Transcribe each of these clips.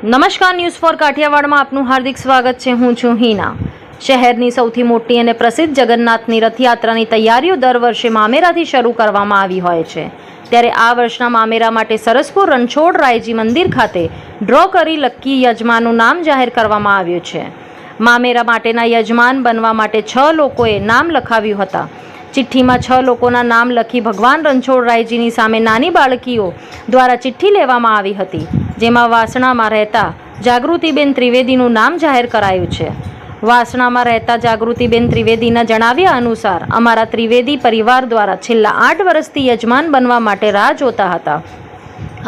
નમસ્કાર, news for કાઠિયાવાડમાં આપનું હાર્દિક સ્વાગત છે. હું છું હિના. શહેરની સૌથી મોટી અને પ્રસિદ્ધ જગન્નાથની રથયાત્રાની તૈયારીઓ દર વર્ષે મામેરાથી શરૂ કરવામાં આવી હોય છે. ત્યારે આ વર્ષના મામેરા માટે સરસપુર રણછોડ રાયજી મંદિર ખાતે ડ્રો કરી લકી યજમાનનું નામ જાહેર કરવામાં આવ્યું છે. મામેરા માટેના યજમાન બનવા માટે 6 લોકોએ નામ લખાવ્યું હતા. ચિઠ્ઠીમાં 6 લોકોના નામ લખી ભગવાન રણછોડ રાયજીની સામે નાની બાળકીઓ દ્વારા ચિઠ્ઠી લેવામાં આવી હતી, જેમાં વાસણામાં રહેતા જાગૃતિબેન ત્રિવેદીનું નામ જાહેર કરાયું છે. વાસણામાં રહેતા જાગૃતિબેન ત્રિવેદીના જણાવ્યા અનુસાર અમારા ત્રિવેદી પરિવાર દ્વારા છેલ્લા 8 વર્ષથી યજમાન બનવા માટે રાહ જોતા હતા.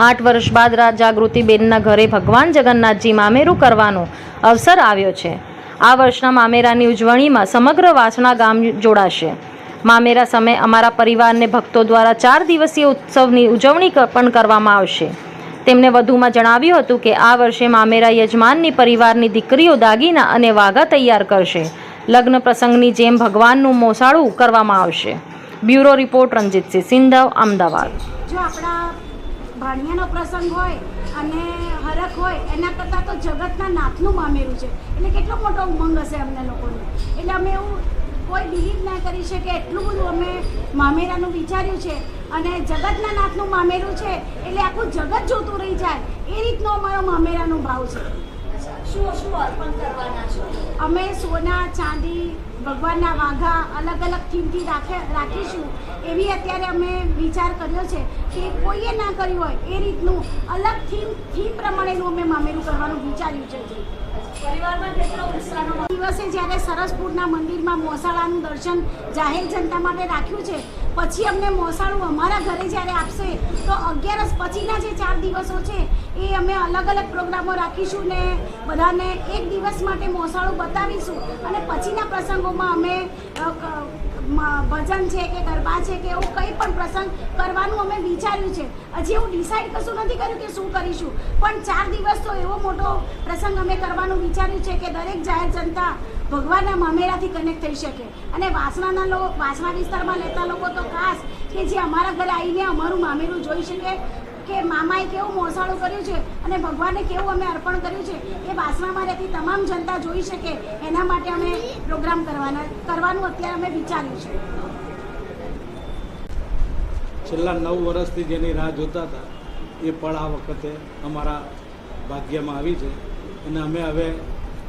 8 વર્ષ બાદ જાગૃતિબેનના ઘરે ભગવાન જગન્નાથજી મામેરું કરવાનો અવસર આવ્યો છે. આ વર્ષના મામેરાની ઉજવણીમાં સમગ્ર વાસણા ગામ જોડાશે. મામેરા સમયે અમારા પરિવારને ભક્તો દ્વારા 4 દિવસીય ઉત્સવની ઉજવણી પણ કરવામાં આવશે. તેમણે વધુમાં જણાવ્યું હતું કે આ વર્ષે મામેરા યજમાનની પરિવારની દીકરીઓ દાગીના અને વાઘા તૈયાર કરશે. લગ્ન પ્રસંગની જેમ ભગવાનનું મોસાળું કરવામાં આવશે. બ્યુરો રિપોર્ટ રંજીતસિંહ સિંધવ, અમદાવાદ. જો આપણા ભાણિયાનો પ્રસંગ હોય અને હરખ હોય એના કરતાં તો જગતના નાથનું મામેરું છે, એટલે કેટલો મોટો ઉમંગ હશે અમને લોકોને. એટલે અમે એવું કોઈ બિલીવ ના કરી શકે એટલું બધું અમે મામેરાનું વિચાર્યું છે. અને જગતના નાથનું મામેરું છે એટલે આખું જગત જોતું રહી જાય એ રીતનો અમારો મામેરાનો ભાવ છે. શું અર્પણ કરવાના છો? અમે સોના, ચાંદી, ભગવાનના વાઘા અલગ અલગ થીમથી રાખીશું એવી અત્યારે અમે વિચાર કર્યો છે કે કોઈએ ના કર્યું હોય એ રીતનું અલગ થીમ પ્રમાણેનું અમે મામેરું કરવાનું વિચાર્યું છે. પરિવારમાં કેટલો ઉત્સાહનો દિવસે જ્યારે સરસપુરના મંદિરમાં મોસાળાનું દર્શન જાહેર જનતા માટે રાખ્યું છે, પછી અમને મોસાળું અમારા ઘરે જ્યારે આપશે તો 11 પછીના જે 4 દિવસો છે એ અમે અલગ અલગ પ્રોગ્રામો રાખીશું ને બધાને એક દિવસ માટે મોસાળું બતાવીશું. અને પછીના પ્રસંગોમાં અમે ભજન છે કે ગરબા છે કે એવું કંઈ પણ પ્રસંગ કરવાનું અમે વિચાર્યું છે. હજી એવું ડિસાઈડ કશું નથી કર્યું કે શું કરીશું, પણ 4 દિવસ તો એવો મોટો પ્રસંગ અમે કરવાનું વિચાર્યું છે કે દરેક જાહેર જનતા ભગવાનના મામેરાથી કનેક્ટ થઈ શકે. અને વાસણા વિસ્તારમાં રહેતા લોકો તો ખાસ કે જે અમારા ઘરે આવીને અમારું મામેરું જોઈ શકે કે મામાએ કેવું મોસાળું કર્યું છે અને ભગવાને કેવું અમે અર્પણ કર્યું છે એ વાસણામાં રહેતી તમામ જનતા જોઈ શકે, એના માટે અમે પ્રોગ્રામ કરવાનું અત્યારે અમે વિચાર્યું છે. છેલ્લા 9 વર્ષથી જેની રાહ જોતા હતા એ પણ આ વખતે અમારા ભાગ્યમાં આવી છે. અને અમે હવે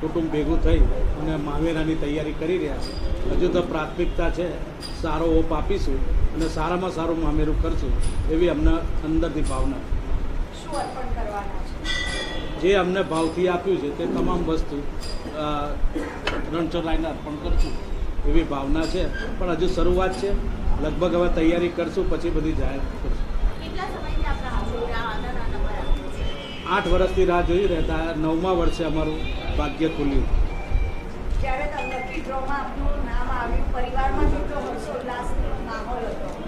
કુટુંબ ભેગું થઈ અને મામેરાની તૈયારી કરી રહ્યા છીએ. હજુ તો પ્રાથમિકતા છે, સારો ઓપ આપીશું અને સારામાં સારું મામેરું કરશું એવી અમને અંદરથી ભાવના. શું અર્પણ કરવાના છે? જે અમને ભાવથી આપ્યું છે તે તમામ વસ્તુ રણછોડ રાયને અર્પણ કરશું એવી ભાવના છે. પણ હજુ શરૂઆત છે, લગભગ હવે તૈયારી કરશું પછી બધી જાહેર કરશું. 8 વર્ષથી રાહ જોઈ રહેતા 9મા વર્ષે અમારું ભાગ્ય ખુલ્યું.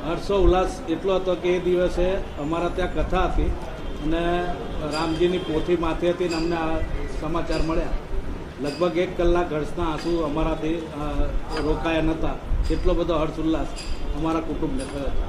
હર્ષો ઉલ્લાસ એટલો હતો કે એ દિવસે અમારા ત્યાં કથા હતી અને રામજીની પોથી માથે હતી અને અમને આ સમાચાર મળ્યા. લગભગ 1 કલાક હર્ષના આંસુ અમારાથી રોકાયા નહોતા. એટલો બધો હર્ષ ઉલ્લાસ અમારા કુટુંબને થયો હતો.